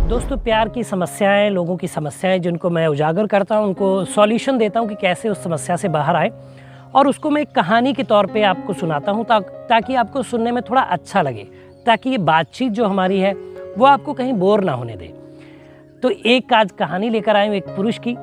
दोस्तों, प्यार की समस्याएं, लोगों की समस्याएं जिनको मैं उजागर करता हूं, उनको सॉल्यूशन देता हूं कि कैसे उस समस्या से बाहर आए, और उसको मैं एक कहानी के तौर पे आपको सुनाता हूं ताकि आपको सुनने में थोड़ा अच्छा लगे, ताकि ये बातचीत जो हमारी है वो आपको कहीं बोर ना होने दे। तो एक आज कहानी लेकर आए हूँ एक पुरुष की,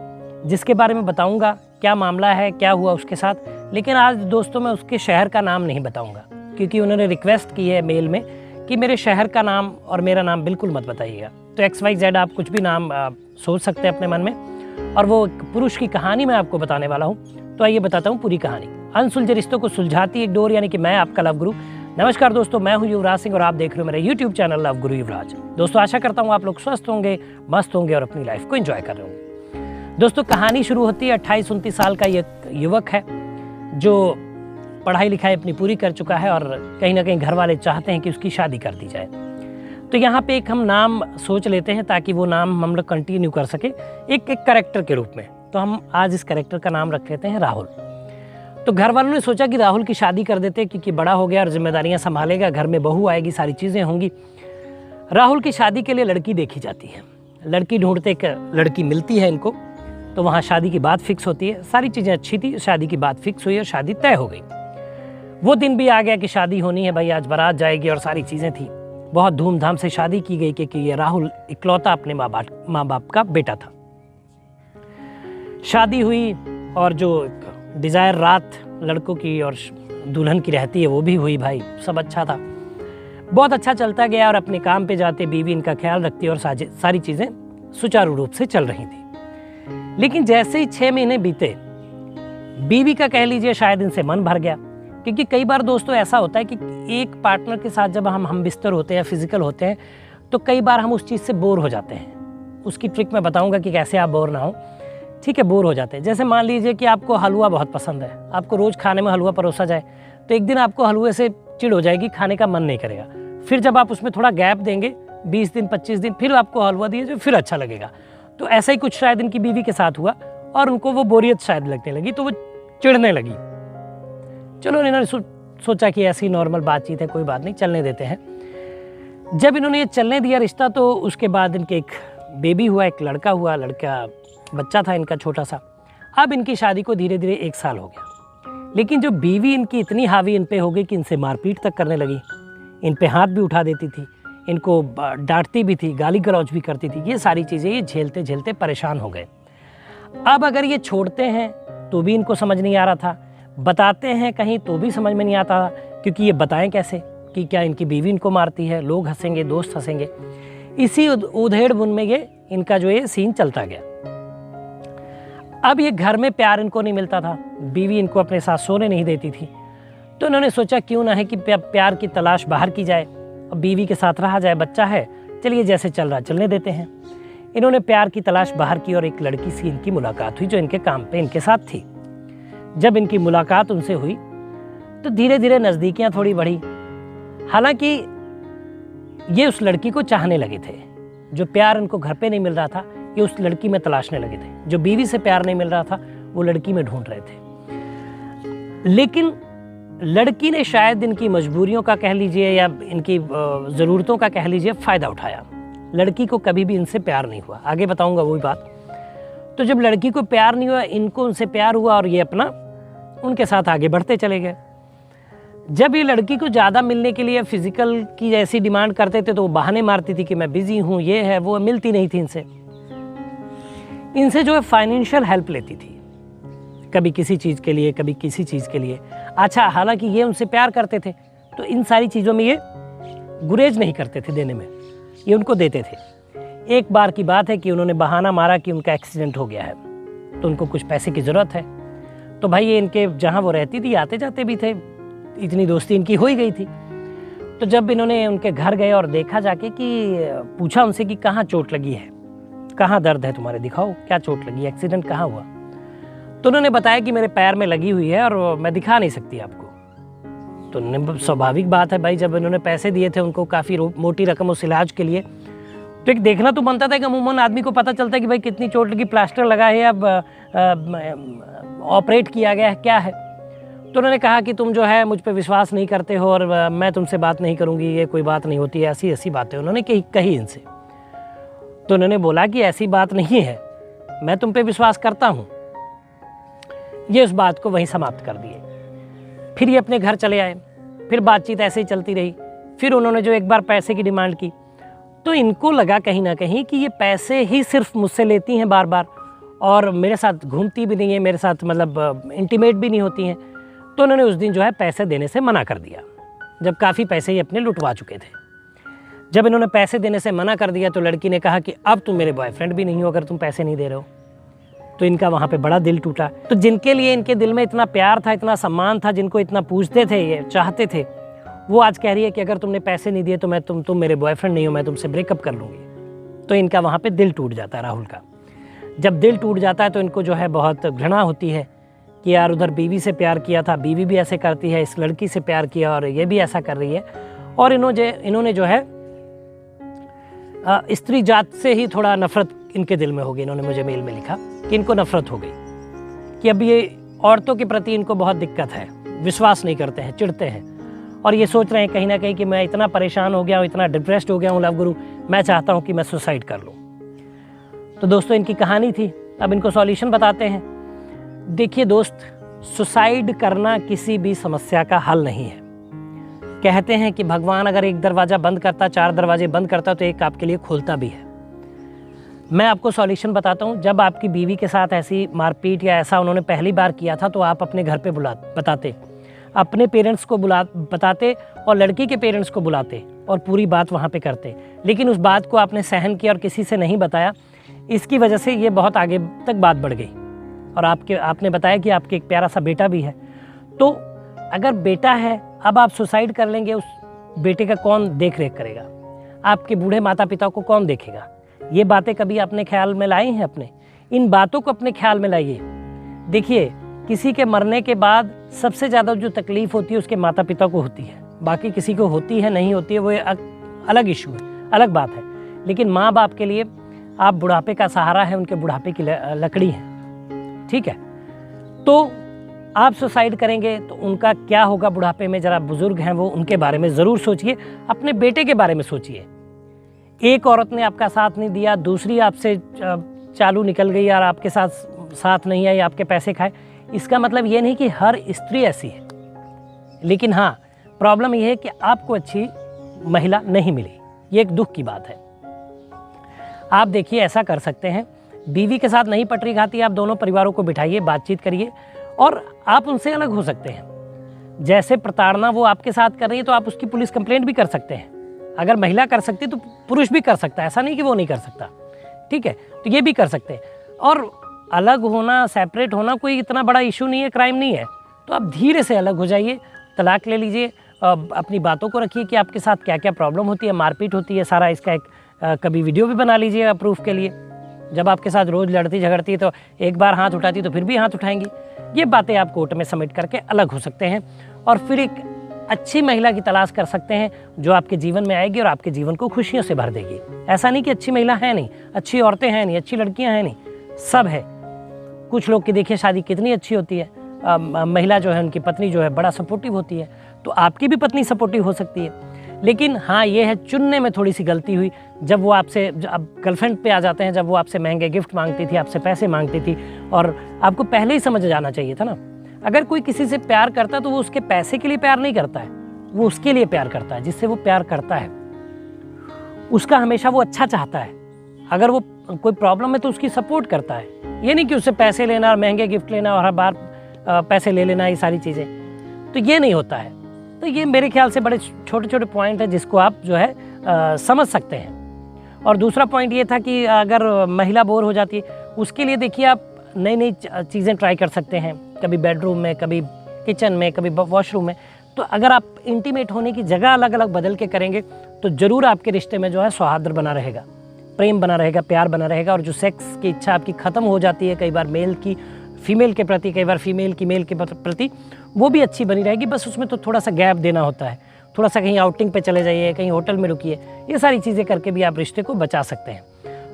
जिसके बारे में बताऊँगा क्या मामला है, क्या हुआ उसके साथ। लेकिन आज दोस्तों मैं उसके शहर का नाम नहीं बताऊँगा, क्योंकि उन्होंने रिक्वेस्ट की है मेल में कि मेरे शहर का नाम और मेरा नाम बिल्कुल मत बताइएगा। तो XYZ आप कुछ भी नाम सोच सकते हैं अपने मन में, और वो पुरुष की कहानी मैं आपको बताने वाला हूँ। तो आइए बताता हूँ पूरी कहानी। अनसुलझे रिश्तों को सुलझाती एक डोर, यानी कि मैं आपका लव गुरु। नमस्कार दोस्तों, मैं हूँ युवराज सिंह और आप देख रहे हो मेरे YouTube चैनल लव गुरु युवराज। दोस्तों आशा करता हूँ आप लोग स्वस्थ होंगे, मस्त होंगे और अपनी लाइफ को एंजॉय कर रहे होंगे। दोस्तों कहानी शुरू होती है 28-29 साल का ये युवक है जो पढ़ाई लिखाई अपनी पूरी कर चुका है, और कहीं ना कहीं घर वाले चाहते हैं कि उसकी शादी कर दी जाए। तो यहाँ पे एक हम नाम सोच लेते हैं ताकि वो नाम हम लोग कंटिन्यू कर सके एक कैरेक्टर के रूप में। तो हम आज इस कैरेक्टर का नाम रख लेते हैं राहुल। तो घर वालों ने सोचा कि राहुल की शादी कर देते, क्योंकि बड़ा हो गया और जिम्मेदारियां संभालेगा, घर में बहू आएगी, सारी चीज़ें होंगी। राहुल की शादी के लिए लड़की देखी जाती है, लड़की ढूंढते एक लड़की मिलती है इनको। तो वहाँ शादी की बात फिक्स होती है, सारी चीज़ें अच्छी थी, शादी की बात फिक्स हुई और शादी तय हो गई। वो दिन भी आ गया कि शादी होनी है भाई, आज बारात जाएगी और सारी चीज़ें थी। बहुत धूमधाम से शादी की गई क्योंकि ये राहुल इकलौता अपने माँ बाप का बेटा था। शादी हुई और जो डिज़ायर रात लड़कों की और दुल्हन की रहती है वो भी हुई भाई, सब अच्छा था, बहुत अच्छा चलता गया। और अपने काम पे जाते, बीवी इनका ख्याल रखती और सारी चीज़ें सुचारू रूप से चल रही थी। लेकिन जैसे ही 6 महीने बीते, बीवी का कह लीजिए शायद इनसे मन भर गया। क्योंकि कई बार दोस्तों ऐसा होता है कि एक पार्टनर के साथ जब हम बिस्तर होते हैं, फिजिकल होते हैं, तो कई बार हम उस चीज़ से बोर हो जाते हैं। उसकी ट्रिक मैं बताऊंगा कि कैसे आप बोर ना हो। ठीक है, बोर हो जाते हैं। जैसे मान लीजिए कि आपको हलवा बहुत पसंद है, आपको रोज़ खाने में हलवा परोसा जाए, तो एक दिन आपको हलवे से चिढ़ हो जाएगी, खाने का मन नहीं करेगा। फिर जब आप उसमें थोड़ा गैप देंगे, 20 दिन 25 दिन, फिर आपको हलवा दिए जो फिर अच्छा लगेगा। तो ऐसा ही कुछ शायद इनकी बीवी के साथ हुआ और उनको वो बोरियत शायद लगने लगी, तो वो चिढ़ने लगी। चलो इन्होंने सोचा कि ऐसी नॉर्मल बातचीत है, कोई बात नहीं, चलने देते हैं। जब इन्होंने ये चलने दिया रिश्ता, तो उसके बाद इनके एक बेबी हुआ, एक लड़का हुआ, लड़का बच्चा था इनका छोटा सा। अब इनकी शादी को धीरे धीरे 1 साल हो गया। लेकिन जो बीवी इनकी इतनी हावी इन पे हो गई कि इनसे मारपीट तक करने लगी, इन पे हाथ भी उठा देती थी, इनको डांटती भी थी, गाली गलौज भी करती थी। ये सारी चीज़ें ये झेलते झेलते परेशान हो गए। अब अगर ये छोड़ते हैं तो भी इनको समझ नहीं आ रहा था, बताते हैं कहीं तो भी समझ में नहीं आता था, क्योंकि ये बताएं कैसे कि क्या इनकी बीवी इनको मारती है, लोग हंसेंगे, दोस्त हंसेंगे। इसी उधेड़ बुन में ये इनका जो ये सीन चलता गया। अब ये घर में प्यार इनको नहीं मिलता था, बीवी इनको अपने साथ सोने नहीं देती थी। तो इन्होंने सोचा क्यों ना है कि प्यार की तलाश बाहर की जाए और बीवी के साथ रहा जाए, बच्चा है, चलिए जैसे चल रहा चलने देते हैं। इन्होंने प्यार की तलाश बाहर की और एक लड़की से इनकी मुलाकात हुई जो इनके काम पे इनके साथ थी। जब इनकी मुलाकात उनसे हुई तो धीरे धीरे नज़दीकियाँ थोड़ी बढ़ी। हालांकि ये उस लड़की को चाहने लगे थे। जो प्यार इनको घर पे नहीं मिल रहा था, ये उस लड़की में तलाशने लगे थे। जो बीवी से प्यार नहीं मिल रहा था, वो लड़की में ढूंढ रहे थे। लेकिन लड़की ने शायद इनकी मजबूरियों का कह लीजिए या इनकी ज़रूरतों का कह लीजिए फ़ायदा उठाया। लड़की को कभी भी इनसे प्यार नहीं हुआ, आगे बताऊंगा वही बात। तो जब लड़की को प्यार नहीं हुआ, इनको उनसे प्यार हुआ और ये अपना उनके साथ आगे बढ़ते चले गए। जब ये लड़की को ज़्यादा मिलने के लिए फिजिकल की जैसी डिमांड करते थे, तो वो बहाने मारती थी कि मैं बिजी हूँ, ये है वो, मिलती नहीं थी इनसे जो है फाइनेंशियल हेल्प लेती थी, कभी किसी चीज़ के लिए, कभी किसी चीज़ के लिए। अच्छा, हालांकि ये उनसे प्यार करते थे, तो इन सारी चीज़ों में ये गुरेज नहीं करते थे देने में, ये उनको देते थे। एक बार की बात है कि उन्होंने बहाना मारा कि उनका एक्सीडेंट हो गया है, तो उनको कुछ पैसे की ज़रूरत है। तो भाई ये इनके जहाँ वो रहती थी आते जाते भी थे, इतनी दोस्ती इनकी हो ही गई थी। तो जब इन्होंने उनके घर गए और देखा जाके कि पूछा उनसे कि कहाँ चोट लगी है, कहाँ दर्द है तुम्हारे, दिखाओ क्या चोट लगी, एक्सीडेंट कहाँ हुआ। तो उन्होंने बताया कि मेरे पैर में लगी हुई है और मैं दिखा नहीं सकती आपको। तो स्वाभाविक बात है भाई, जब इन्होंने पैसे दिए थे उनको काफ़ी मोटी रकम उस इलाज के लिए, तो एक देखना तो बनता था कि अमूमन आदमी को पता चलता है कि भाई कितनी चोट लगी, प्लास्टर लगा है, अब ऑपरेट किया गया है, क्या है। तो उन्होंने कहा कि तुम जो है मुझ पे विश्वास नहीं करते हो और मैं तुमसे बात नहीं करूंगी, ये कोई बात नहीं होती है, ऐसी ऐसी बातें उन्होंने कही इनसे। तो उन्होंने बोला कि ऐसी बात नहीं है, मैं तुम पे विश्वास करता हूँ। ये उस बात को वहीं समाप्त कर दिए। फिर ये अपने घर चले आए, फिर बातचीत ऐसे ही चलती रही। फिर उन्होंने जो एक बार पैसे की डिमांड की, तो इनको लगा कहीं ना कहीं कि ये पैसे ही सिर्फ मुझसे लेती हैं बार बार, और मेरे साथ घूमती भी नहीं है, मेरे साथ मतलब इंटीमेट भी नहीं होती हैं। तो उन्होंने उस दिन जो है पैसे देने से मना कर दिया, जब काफ़ी पैसे ही अपने लुटवा चुके थे। जब इन्होंने पैसे देने से मना कर दिया तो लड़की ने कहा कि अब तुम मेरे बॉयफ्रेंड भी नहीं हो अगर तुम पैसे नहीं दे रहे हो। तो इनका वहाँ पे बड़ा दिल टूटा। तो जिनके लिए इनके दिल में इतना प्यार था, इतना सम्मान था, जिनको इतना पूछते थे, ये चाहते थे, वो आज कह रही है कि अगर तुमने पैसे नहीं दिए तो मैं तुम मेरे बॉयफ्रेंड नहीं हो, मैं तुमसे ब्रेकअप कर लूँगी। तो इनका वहाँ पे दिल टूट जाता है राहुल का। जब दिल टूट जाता है तो इनको जो है बहुत घृणा होती है कि यार उधर बीवी से प्यार किया था, बीवी भी ऐसे करती है, इस लड़की से प्यार किया और ये भी ऐसा कर रही है। और इन्होंने जो है स्त्री जात से ही थोड़ा नफरत इनके दिल में हो गई। इन्होंने मुझे मेल में लिखा कि इनको नफरत हो गई कि अब ये औरतों के प्रति इनको बहुत दिक्कत है, विश्वास नहीं करते हैं, चिढ़ते हैं, और ये सोच रहे हैं कहीं ना कहीं कि मैं इतना परेशान हो गया हूँ, इतना डिप्रेस्ड हो गया हूँ लव गुरु, मैं चाहता हूँ कि मैं सुसाइड कर लूँ। तो दोस्तों इनकी कहानी थी। अब इनको सॉल्यूशन बताते हैं। देखिए दोस्त, सुसाइड करना किसी भी समस्या का हल नहीं है। कहते हैं कि भगवान अगर एक दरवाज़ा बंद करता, 4 दरवाजे बंद करता तो एक आपके लिए खोलता भी है। मैं आपको सॉल्यूशन बताता हूँ। जब आपकी बीवी के साथ ऐसी मारपीट या ऐसा उन्होंने पहली बार किया था तो आप अपने घर पे बताते, अपने पेरेंट्स को बताते और लड़की के पेरेंट्स को बुलाते और पूरी बात वहाँ पे करते। लेकिन उस बात को आपने सहन किया और किसी से नहीं बताया। इसकी वजह से ये बहुत आगे तक बात बढ़ गई। और आपने बताया कि आपके एक प्यारा सा बेटा भी है। तो अगर बेटा है, अब आप सुसाइड कर लेंगे, उस बेटे का कौन देख रेख करेगा? आपके बूढ़े माता पिता को कौन देखेगा? ये बातें कभी अपने ख्याल में लाई हैं? अपने इन बातों को अपने ख्याल में लाइए। देखिए, किसी के मरने के बाद सबसे ज़्यादा जो तकलीफ़ होती है उसके माता पिता को होती है। बाकी किसी को होती है नहीं होती है वो अलग इशू है, अलग बात है। लेकिन माँ बाप के लिए आप बुढ़ापे का सहारा है, उनके बुढ़ापे की लकड़ी है। ठीक है, तो आप सुसाइड करेंगे तो उनका क्या होगा बुढ़ापे में? ज़रा बुजुर्ग हैं वो, उनके बारे में ज़रूर सोचिए। अपने बेटे के बारे में सोचिए। एक औरत ने आपका साथ नहीं दिया, दूसरी आपसे चालू निकल गई और आपके साथ नहीं आई, आपके पैसे खाए। इसका मतलब ये नहीं कि हर स्त्री ऐसी है, लेकिन हाँ, प्रॉब्लम ये है कि आपको अच्छी महिला नहीं मिली। ये एक दुख की बात है। आप देखिए, ऐसा कर सकते हैं, बीवी के साथ नहीं पटरी खाती, आप दोनों परिवारों को बिठाइए, बातचीत करिए और आप उनसे अलग हो सकते हैं। जैसे प्रताड़ना वो आपके साथ कर रही है तो आप उसकी पुलिस कंप्लेंट भी कर सकते हैं। अगर महिला कर सकती है तो पुरुष भी कर सकता है, ऐसा नहीं कि वो नहीं कर सकता। ठीक है, तो ये भी कर सकते हैं। और अलग होना, सेपरेट होना कोई इतना बड़ा इशू नहीं है, क्राइम नहीं है। तो आप धीरे से अलग हो जाइए, तलाक ले लीजिए, अपनी बातों को रखिए कि आपके साथ क्या क्या प्रॉब्लम होती है, मारपीट होती है, सारा इसका एक कभी वीडियो भी बना लीजिए प्रूफ के लिए। जब आपके साथ रोज़ लड़ती झगड़ती है तो एक बार हाथ उठाती तो फिर भी हाथ उठाएंगी। ये बातें आप कोर्ट में सबमिट करके अलग हो सकते हैं और फिर एक अच्छी महिला की तलाश कर सकते हैं जो आपके जीवन में आएगी और आपके जीवन को खुशियों से भर देगी। ऐसा नहीं कि अच्छी महिला है नहीं, अच्छी औरतें हैं नहीं, अच्छी लड़कियां हैं नहीं, सब है। कुछ लोग की देखिए शादी कितनी अच्छी होती है, महिला जो है उनकी पत्नी जो है बड़ा सपोर्टिव होती है, तो आपकी भी पत्नी सपोर्टिव हो सकती है। लेकिन हाँ, ये है चुनने में थोड़ी सी गलती हुई। जब वो आपसे, अब गर्लफ्रेंड पे आ जाते हैं, जब वो आपसे महंगे गिफ्ट मांगती थी, आपसे पैसे मांगती थी, और आपको पहले ही समझ जाना चाहिए था ना। अगर कोई किसी से प्यार करता है तो वो उसके पैसे के लिए प्यार नहीं करता है, वो उसके लिए प्यार करता है जिससे वो प्यार करता है। उसका हमेशा वो अच्छा चाहता है। अगर वो कोई प्रॉब्लम है तो उसकी सपोर्ट करता है। ये नहीं कि उससे पैसे लेना और महंगे गिफ्ट लेना और हर बार पैसे ले लेना, ये सारी चीज़ें, तो ये नहीं होता है। तो ये मेरे ख्याल से बड़े छोटे छोटे पॉइंट हैं जिसको आप जो है समझ सकते हैं। और दूसरा पॉइंट ये था कि अगर महिला बोर हो जाती है, उसके लिए देखिए आप नई नई चीज़ें ट्राई कर सकते हैं, कभी बेडरूम में, कभी किचन में, कभी वॉशरूम में। तो अगर आप इंटीमेट होने की जगह अलग अलग बदल के करेंगे तो ज़रूर आपके रिश्ते में जो है सौहार्द बना रहेगा, प्रेम बना रहेगा, प्यार बना रहेगा। और जो सेक्स की इच्छा आपकी ख़त्म हो जाती है, कई बार मेल की फीमेल के प्रति, कई बार फीमेल की मेल के प्रति, वो भी अच्छी बनी रहेगी। बस उसमें तो थोड़ा सा गैप देना होता है, थोड़ा सा कहीं आउटिंग पे चले जाइए, कहीं होटल में रुकिए, ये सारी चीज़ें करके भी आप रिश्ते को बचा सकते हैं।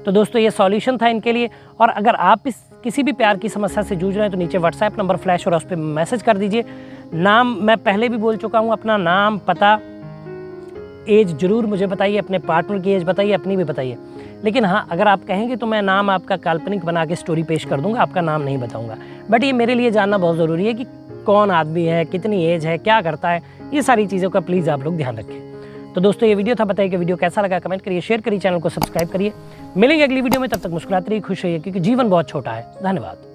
तो दोस्तों, ये सॉल्यूशन था इनके लिए। और अगर आप किसी भी प्यार की समस्या से जूझ रहे हैं तो नीचे व्हाट्सएप नंबर फ्लैश और उस पर मैसेज कर दीजिए। नाम मैं पहले भी बोल चुका हूँ, अपना नाम, पता, एज जरूर मुझे बताइए, अपने पार्टनर की एज बताइए, अपनी भी बताइए। लेकिन हाँ, अगर आप कहेंगे तो मैं नाम आपका काल्पनिक बना के स्टोरी पेश कर दूंगा, आपका नाम नहीं बताऊंगा। बट ये मेरे लिए जानना बहुत ज़रूरी है कि कौन आदमी है, कितनी एज है, क्या करता है, ये सारी चीज़ों का प्लीज़ आप लोग ध्यान रखें। तो दोस्तों ये वीडियो था, बताइए कि वीडियो कैसा लगा, कमेंट करिए, शेयर करिए, चैनल को सब्सक्राइब करिए। मिलेंगे अगली वीडियो में, तब तक मुस्कुराते रहिए, खुश रहिए, क्योंकि जीवन बहुत छोटा है। धन्यवाद।